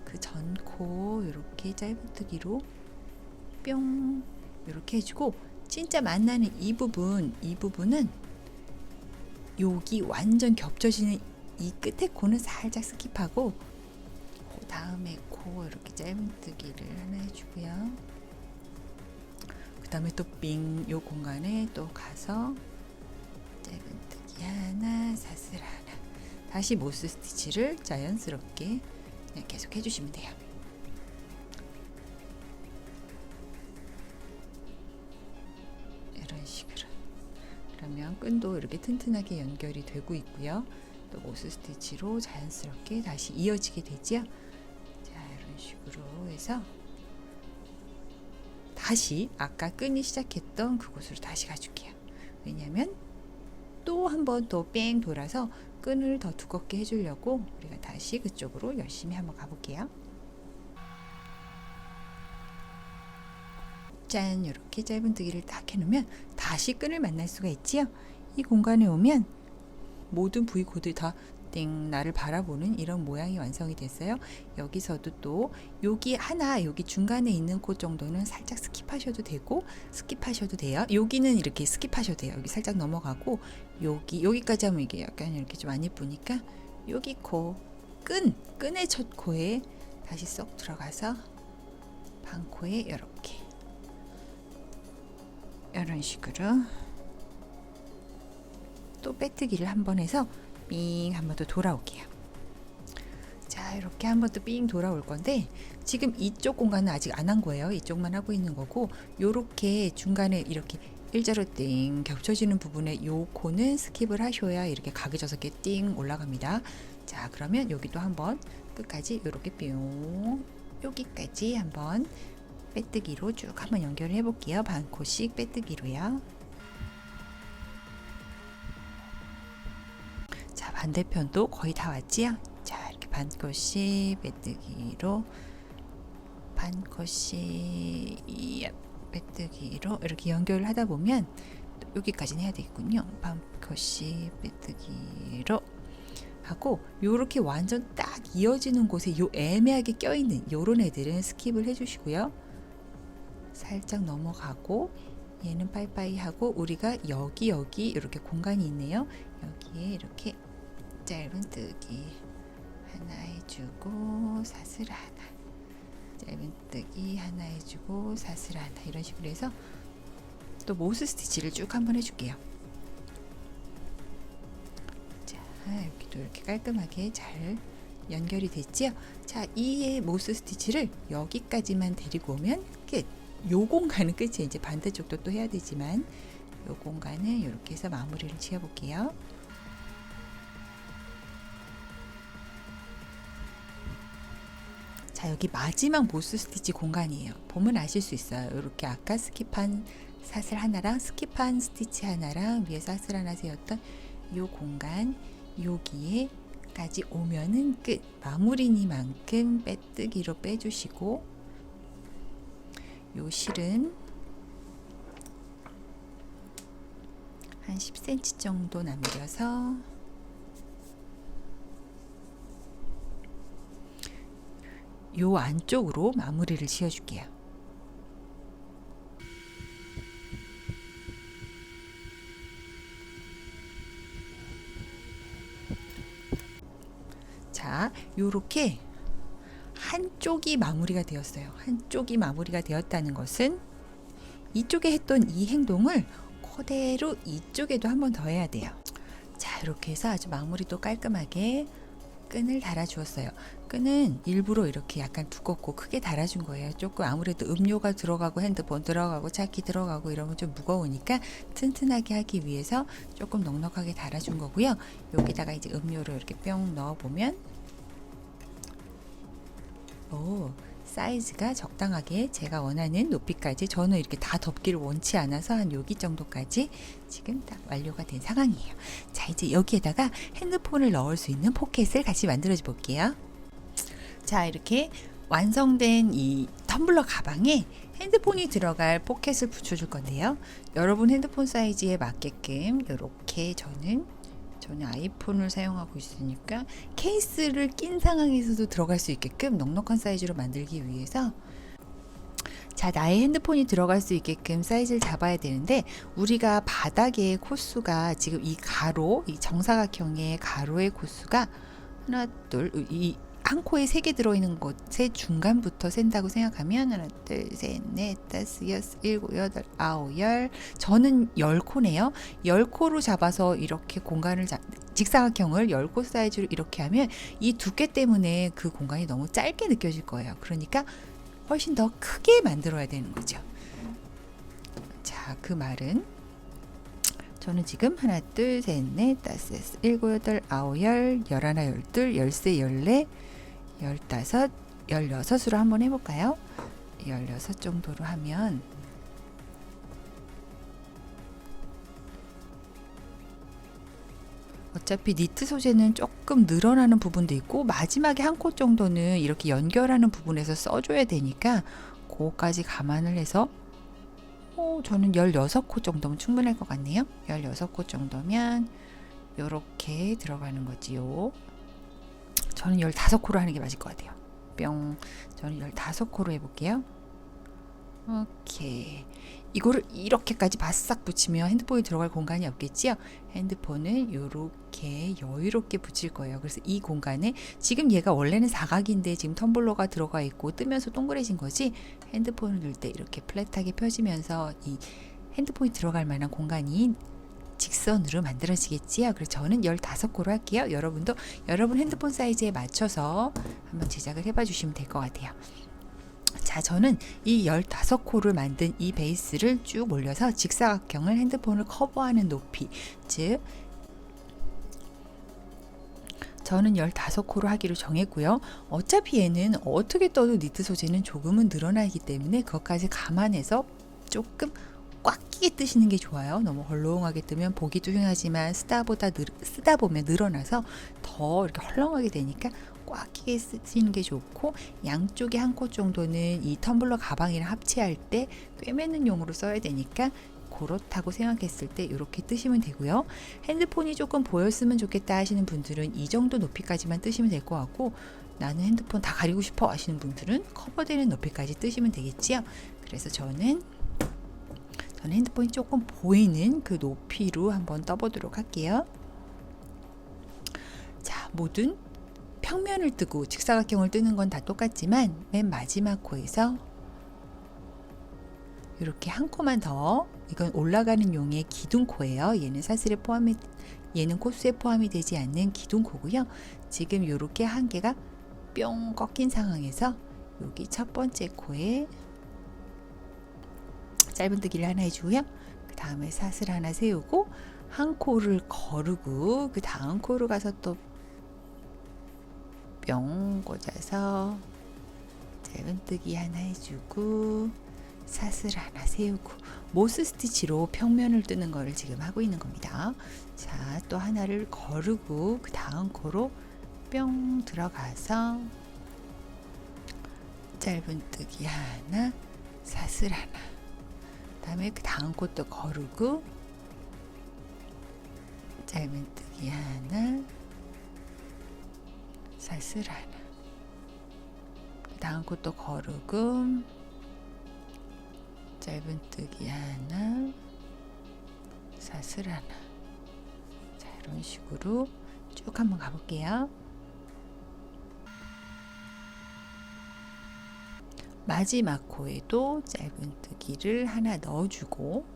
그 전코 이렇게 짧은뜨기로 뿅 이렇게 해주고, 진짜 만나는 이 부분은 여기 완전 겹쳐지는 이 끝에 코는 살짝 스킵하고, 그 다음에 코 이렇게 짧은뜨기를 하나 해주고요. 그 다음에 또 빙 요 공간에 또 가서 짧은뜨기 하나, 사슬 하나, 다시 모스 스티치를 자연스럽게 그냥 계속 해주시면 돼요. 이런 식으로. 그러면 끈도 이렇게 튼튼하게 연결이 되고 있고요. 또 모스 스티치로 자연스럽게 다시 이어지게 되죠. 자, 이런 식으로 해서 다시 아까 끈이 시작했던 그곳으로 다시 가줄게요. 왜냐면 또 한 번 더 뺑 돌아서 끈을 더 두껍게 해주려고 우리가 다시 그쪽으로 열심히 한번 가볼게요. 짠, 이렇게 짧은뜨기를 딱 해놓으면 다시 끈을 만날 수가 있지요. 이 공간에 오면 모든 부위 코드 다 땡 나를 바라보는 이런 모양이 완성이 됐어요. 여기서도 또 여기 하나, 여기 중간에 있는 코 정도는 살짝 스킵하셔도 되고, 스킵하셔도 돼요. 여기는 이렇게 스킵하셔도 돼요. 여기 살짝 넘어가고, 여기까지 하면 이게 약간 이렇게 좀 안 예쁘니까 여기 코 끈의 첫 코에 다시 쏙 들어가서 반코에 이렇게 이런 식으로 또 빼뜨기를 한번 해서 삥 한번 더 돌아올게요. 자, 이렇게 한번 또 삥 돌아올 건데, 지금 이쪽 공간은 아직 안 한 거예요. 이쪽만 하고 있는 거고, 요렇게 중간에 이렇게 일자로 띵 겹쳐지는 부분에 요 코는 스킵을 하셔야 이렇게 각이 져서 이렇게 띵 올라갑니다. 자, 그러면 여기도 한번 끝까지 요렇게 뿅 여기까지 한번 빼뜨기로 쭉 한번 연결을 해 볼게요. 반 코씩 빼뜨기로요. 자, 반대편도 거의 다 왔지요. 자, 이렇게 반 코씩 빼뜨기로, 반 코씩 빼뜨기로 이렇게 연결을 하다 보면 여기까지는 해야 되겠군요. 반 코씩 빼뜨기로 하고, 요렇게 완전 딱 이어지는 곳에 요 애매하게 껴있는 요런 애들은 스킵을 해주시고요. 살짝 넘어가고, 얘는 빠이빠이 하고, 우리가 여기 이렇게 공간이 있네요. 여기에 이렇게 짧은뜨기 하나 해주고 사슬 하나, 짧은뜨기 하나 해주고 사슬 하나, 이런 식으로 해서 또 모스 스티치를 쭉 한번 해줄게요. 자, 여기도 이렇게 깔끔하게 잘 연결이 됐죠. 자, 이 모스 스티치를 여기까지만 데리고 오면 끝. 요 공간은 끝이에요. 이제 반대쪽도 또 해야 되지만 요 공간은 이렇게 해서 마무리를 지어 볼게요. 자, 자, 여기 마지막 모스 스티치 공간이에요. 보면 아실 수 있어요. 이렇게 아까 스킵한 사슬 하나랑 스킵한 스티치 하나랑 위에 사슬 하나 세웠던 이 공간, 여기에까지 오면은 끝. 마무리니만큼 빼뜨기로 빼주시고, 요 실은 한 10cm 정도 남겨서 요 안쪽으로 마무리를 지어줄게요. 자, 요렇게 한쪽이 마무리가 되었어요. 한쪽이 마무리가 되었다는 것은 이쪽에 했던 이 행동을 그대로 이쪽에도 한 번 더 해야 돼요. 자, 이렇게 해서 아주 마무리도 깔끔하게 끈을 달아 주었어요. 끈은 일부러 이렇게 약간 두껍고 크게 달아준 거예요. 조금 아무래도 음료가 들어가고 핸드폰 들어가고 차키 들어가고 이러면 좀 무거우니까 튼튼하게 하기 위해서 조금 넉넉하게 달아준 거고요. 여기다가 이제 음료를 이렇게 뿅 넣어보면 사이즈가 적당하게 제가 원하는 높이까지, 저는 이렇게 다 덮기를 원치 않아서 한 여기 정도까지 지금 딱 완료가 된 상황이에요. 자, 이제 여기에다가 핸드폰을 넣을 수 있는 포켓을 같이 만들어 볼게요. 자, 이렇게 완성된 이 텀블러 가방에 핸드폰이 들어갈 포켓을 붙여줄 건데요. 여러분 핸드폰 사이즈에 맞게끔 이렇게 저는 아이폰을 사용하고 있으니까 케이스를 낀 상황에서도 들어갈 수 있게끔 넉넉한 사이즈로 만들기 위해서, 자, 나의 핸드폰이 들어갈 수 있게끔 사이즈를 잡아야 되는데, 우리가 바닥의 코수가 지금 이 가로, 이 정사각형의 가로의 코수가 하나, 둘, 이 한 코에 3개 들어있는 곳의 중간부터 센다고 생각하면 하나, 둘, 셋, 넷, 다섯, 여섯, 일곱, 여덟, 아홉, 열. 저는 10코네요. 10코로 잡아서 이렇게 공간을 직사각형을 10코 사이즈로 이렇게 하면 이 두께 때문에 그 공간이 너무 짧게 느껴질 거예요. 그러니까 훨씬 더 크게 만들어야 되는 거죠. 자, 그 말은 저는 지금 하나, 둘, 셋, 넷, 다섯, 여섯, 일곱, 여덟, 아홉, 열, 열하나, 열둘, 열세, 열네, 열다섯, 16으로 한번 해볼까요? 16 정도로 하면 어차피 니트 소재는 조금 늘어나는 부분도 있고 마지막에 한 코 정도는 이렇게 연결하는 부분에서 써줘야 되니까 그거까지 감안을 해서 저는 16코 정도면 충분할 것 같네요. 16코 정도면 이렇게 들어가는 거지요. 저는 15코로 하는 게 맞을 것 같아요. 뿅. 저는 15코로 해볼게요. 오케이. 이거를 이렇게까지 바싹 붙이면 핸드폰이 들어갈 공간이 없겠지요. 핸드폰은 이렇게 여유롭게 붙일 거예요. 그래서 이 공간에 지금 얘가 원래는 사각인데 지금 텀블러가 들어가 있고 뜨면서 동그래진 거지, 핸드폰을 넣을 때 이렇게 플랫하게 펴지면서 이 핸드폰이 들어갈 만한 공간이 직선으로 만들어지겠지요. 그래서 저는 15코로 할게요. 여러분도 여러분 핸드폰 사이즈에 맞춰서 한번 제작을 해봐 주시면 될 것 같아요. 자, 저는 이 15코를 만든 이 베이스를 쭉 올려서 직사각형을 핸드폰을 커버하는 높이, 즉 저는 15코로 하기로 정했고요. 어차피 얘는 어떻게 떠도 니트 소재는 조금은 늘어나기 때문에 그것까지 감안해서 조금 꽉 끼게 뜨시는 게 좋아요. 너무 헐렁하게 뜨면 보기도 흉하지만 쓰다 보면 늘어나서 더 이렇게 헐렁하게 되니까 꽉 끼게 쓰시는 게 좋고, 양쪽에 한 코 정도는 이 텀블러 가방이랑 합체할 때 꿰매는 용으로 써야 되니까 그렇다고 생각했을 때 이렇게 뜨시면 되고요. 핸드폰이 조금 보였으면 좋겠다 하시는 분들은 이 정도 높이까지만 뜨시면 될 것 같고, 나는 핸드폰 다 가리고 싶어 하시는 분들은 커버되는 높이까지 뜨시면 되겠지요. 그래서 저는 핸드폰이 조금 보이는 그 높이로 한번 떠보도록 할게요. 자, 모든 평면을 뜨고 직사각형을 뜨는 건 다 똑같지만 맨 마지막 코에서 이렇게 한 코만 더, 이건 올라가는 용의 기둥코예요. 얘는 코수에 포함이 되지 않는 기둥코고요. 지금 이렇게 한 개가 뿅 꺾인 상황에서 여기 첫 번째 코에 짧은 뜨기를 하나 해주고요. 그 다음에 사슬 하나 세우고 한 코를 거르고 그 다음 코로 가서 또 뿅 꽂아서 짧은뜨기 하나 해주고 사슬 하나 세우고 모스 스티치로 평면을 뜨는 거를 지금 하고 있는 겁니다. 자, 또 하나를 거르고 그 다음 코로 뿅 들어가서 짧은뜨기 하나 사슬 하나, 다음에 그 다음 코도 거르고 짧은뜨기 하나 사슬 하나, 그 다음 코도 거르고 짧은뜨기 하나 사슬 하나. 자, 이런 식으로 쭉 한번 가볼게요. 마지막 코에도 짧은뜨기를 하나 넣어주고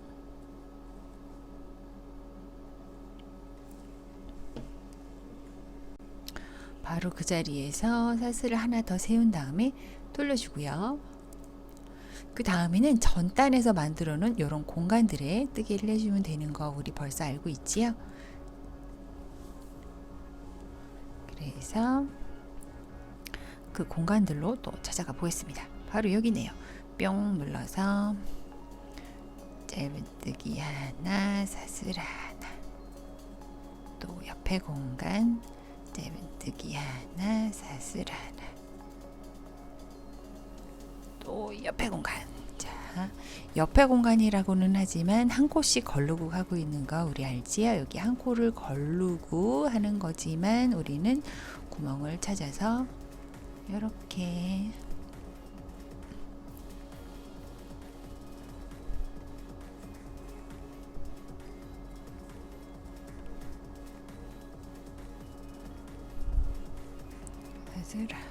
바로 그 자리에서 사슬을 하나 더 세운 다음에 돌려주고요. 그 다음에는 전단에서 만들어 놓은 이런 공간들에 뜨개를 해주면 되는 거 우리 벌써 알고 있지요? 그래서 그 공간들로 또 찾아가 보겠습니다. 바로 여기네요. 뿅 눌러서 짧은뜨기 하나 사슬 하나, 또 옆에 공간 짧은뜨기 하나 사슬 하나, 또 옆에 공간. 자, 옆에 공간이라고는 하지만 한 코씩 걸르고 하고 있는 거 우리 알지요? 여기 한 코를 걸르고 하는 거지만 우리는 구멍을 찾아서 이렇게 사슬 하나,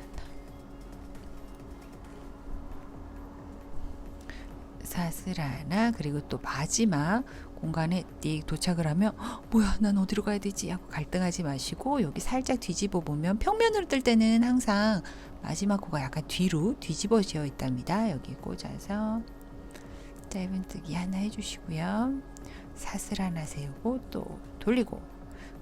사슬 하나, 그리고 또 마지막 공간에 띡 도착을 하면 뭐야 난 어디로 가야 되지 하고 갈등하지 마시고 여기 살짝 뒤집어 보면 평면으로 뜰 때는 항상 마지막 코가 약간 뒤로 뒤집어져 있답니다. 여기 꽂아서 짧은뜨기 하나 해주시고요. 사슬 하나 세우고 또 돌리고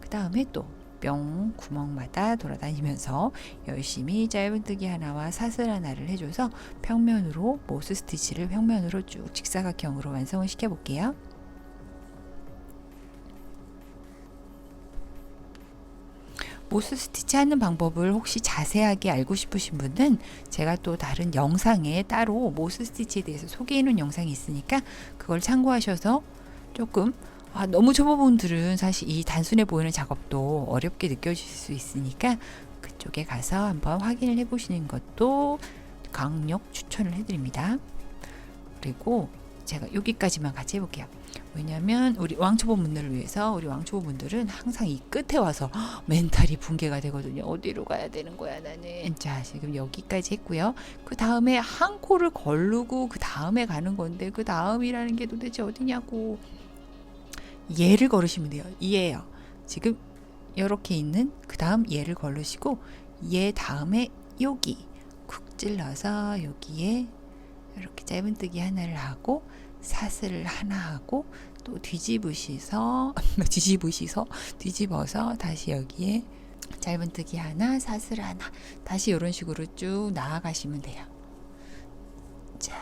그 다음에 또 뿅 구멍마다 돌아다니면서 열심히 짧은뜨기 하나와 사슬 하나를 해줘서 평면으로 모스 스티치를 평면으로 쭉 직사각형으로 완성을 시켜 볼게요. 모스 스티치 하는 방법을 혹시 자세하게 알고 싶으신 분은 제가 또 다른 영상에 따로 모스 스티치에 대해서 소개해 놓은 영상이 있으니까 그걸 참고하셔서 조금 너무 초보분들은 사실 이 단순해 보이는 작업도 어렵게 느껴질 수 있으니까 그쪽에 가서 한번 확인을 해 보시는 것도 강력 추천을 해드립니다. 그리고 제가 여기까지만 같이 해볼게요. 왜냐면 우리 왕초보분들을 위해서 우리 왕초보분들은 항상 이 끝에 와서 멘탈이 붕괴가 되거든요. 어디로 가야 되는 거야 나는. 자, 지금 여기까지 했고요. 그 다음에 한 코를 걸르고 그 다음에 가는 건데 그 다음이라는 게 도대체 어디냐고. 얘를 걸으시면 돼요. 얘예요. 지금 이렇게 있는 그 다음 얘를 걸으시고 얘 다음에 여기 쿡 찔러서 여기에 이렇게 짧은뜨기 하나를 하고 사슬을 하나 하고 또 뒤집어서 다시 여기에 짧은뜨기 하나 사슬 하나 다시 이런 식으로 쭉 나아가시면 돼요. 자,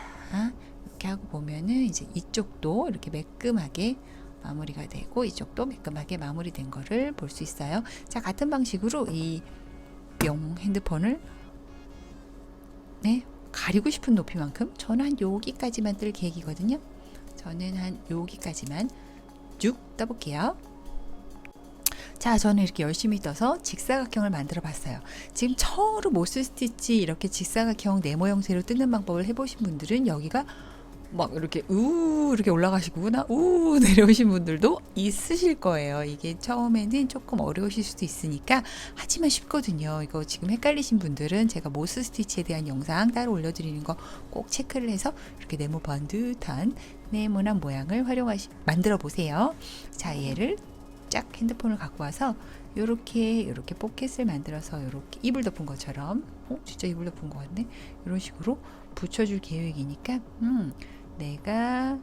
이렇게 하고 보면은 이제 이쪽도 이렇게 매끈하게 마무리가 되고 이쪽도 매끈하게 마무리된 거를 볼 수 있어요. 자, 같은 방식으로 이 뿅 핸드폰을 가리고 싶은 높이만큼 저는 한 여기까지만 뜰 계획이거든요. 저는 한 여기까지만 쭉 떠볼게요. 자, 저는 이렇게 열심히 떠서 직사각형을 만들어 봤어요. 지금 처음으로 모스 스티치 이렇게 직사각형 네모 형태로 뜨는 방법을 해보신 분들은 여기가 막 이렇게 이렇게 올라가시구나 내려오신 분들도 있으실 거예요. 이게 처음에는 조금 어려우실 수도 있으니까 하지만 쉽거든요. 이거 지금 헷갈리신 분들은 제가 모스 스티치에 대한 영상 따로 올려드리는 거 꼭 체크를 해서 이렇게 네모 반듯한 네모난 모양을 만들어 보세요. 자, 얘를 쫙 핸드폰을 갖고 와서 요렇게 포켓을 만들어서 요렇게 이불 덮은 것처럼 진짜 이불 덮은 것 같네. 이런 식으로 붙여줄 계획이니까 내가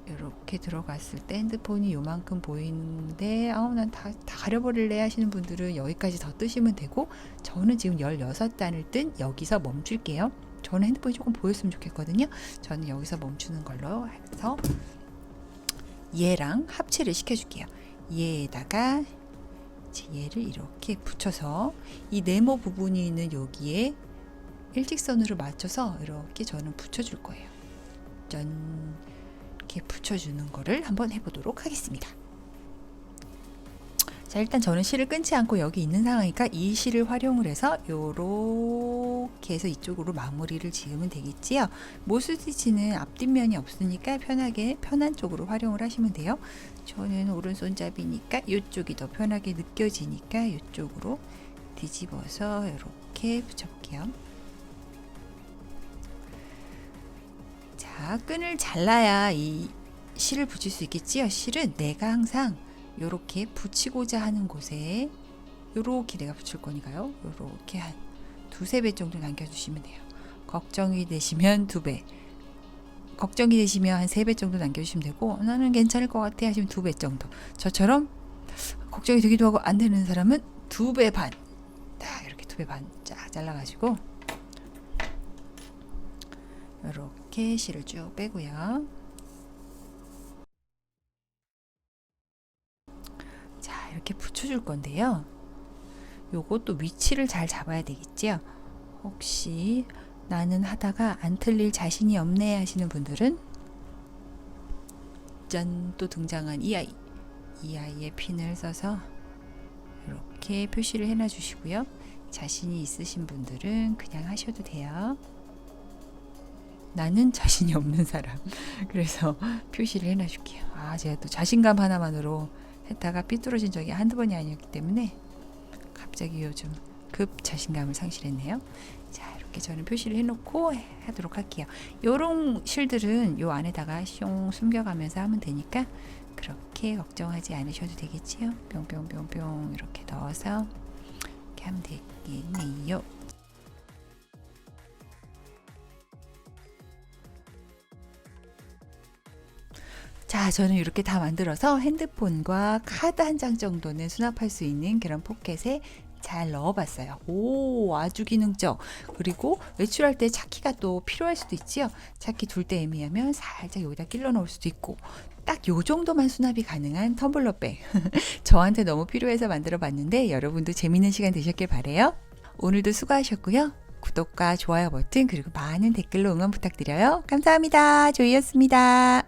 이렇게 들어갔을 때 핸드폰이 요만큼 보이는데 난 다 가려버릴래 하시는 분들은 여기까지 더 뜨시면 되고 저는 지금 16단을 뜬 여기서 멈출게요. 저는 핸드폰이 조금 보였으면 좋겠거든요. 저는 여기서 멈추는 걸로 해서 얘랑 합체를 시켜줄게요. 얘에다가 얘를 이렇게 붙여서 이 네모 부분이 있는 여기에 일직선으로 맞춰서 이렇게 저는 붙여줄 거예요. 짠, 이렇게 붙여주는 거를 한번 해보도록 하겠습니다. 자, 일단 저는 실을 끊지 않고 여기 있는 상황이니까 이 실을 활용을 해서 요렇게 해서 이쪽으로 마무리를 지으면 되겠지요. 모스티치는 앞뒷면이 없으니까 편한 쪽으로 활용을 하시면 돼요. 저는 오른손잡이니까 이쪽이 더 편하게 느껴지니까 이쪽으로 뒤집어서 이렇게 붙여볼게요. 자, 끈을 잘라야 이 실을 붙일 수 있겠지요. 실은 내가 항상 요렇게 붙이고자 하는 곳에 요렇게 내가 붙일 거니까요. 요렇게 한 2~3배 정도 남겨주시면 돼요. 걱정이 되시면 2배, 걱정이 되시면 한 3배 정도 남겨주시면 되고, 나는 괜찮을 것 같아 하시면 2배 정도. 저처럼 걱정이 되기도 하고 안 되는 사람은 2배 반, 딱 이렇게 2배 반 쫙 잘라가지고 이렇게 실을 쭉 빼고요. 자, 이렇게 붙여줄 건데요. 요것도 위치를 잘 잡아야 되겠지요. 혹시 나는 하다가 안 틀릴 자신이 없네 하시는 분들은 짠, 또 등장한 이 아이의 핀을 써서 이렇게 표시를 해놔 주시고요. 자신이 있으신 분들은 그냥 하셔도 돼요. 나는 자신이 없는 사람. 그래서 표시를 해놔 줄게요. 제가 또 자신감 하나만으로 했다가 삐뚤어진 적이 한두 번이 아니었기 때문에 갑자기 요즘 급 자신감을 상실했네요. 자, 이렇게 저는 표시를 해놓고 하도록 할게요. 요런 실들은 요 안에다가 숑 숨겨가면서 하면 되니까 그렇게 걱정하지 않으셔도 되겠지요. 뿅뿅뿅뿅 이렇게 넣어서 이렇게 하면 되겠네요. 자, 저는 이렇게 다 만들어서 핸드폰과 카드 한 장 정도는 수납할 수 있는 그런 포켓에 잘 넣어봤어요. 오, 아주 기능적. 그리고 외출할 때 차키가 또 필요할 수도 있지요. 차키 둘 때 애매하면 살짝 여기다 끼워 넣을 수도 있고, 딱 요 정도만 수납이 가능한 텀블러백. 저한테 너무 필요해서 만들어 봤는데 여러분도 재밌는 시간 되셨길 바래요. 오늘도 수고하셨고요. 구독과 좋아요 버튼 그리고 많은 댓글로 응원 부탁드려요. 감사합니다. 조이였습니다.